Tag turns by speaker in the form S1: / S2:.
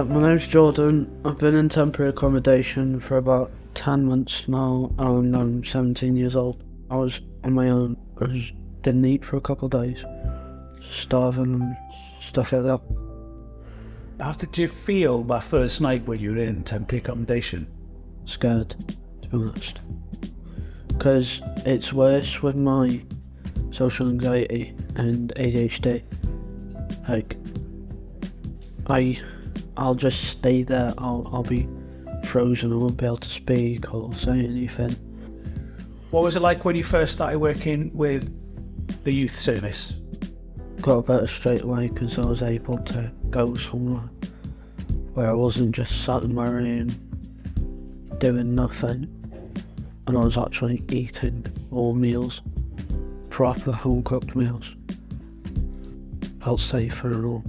S1: My name's Jordan. I've been in temporary accommodation for about 10 months now, and I'm 17 years old. I was on my own. Didn't eat for a couple of days, starving and stuff like that.
S2: How did you feel that first night when you were in temporary accommodation?
S1: Scared, to be honest. Because it's worse with my social anxiety and ADHD. Like, I'll just stay there. I'll be frozen. I won't be able to speak or say anything.
S2: What was it like when you first started working with the youth service?
S1: Got better straight away because I was able to go somewhere where I wasn't just sat in my room doing nothing, and I was actually eating all meals, proper home cooked meals. Felt safer and all.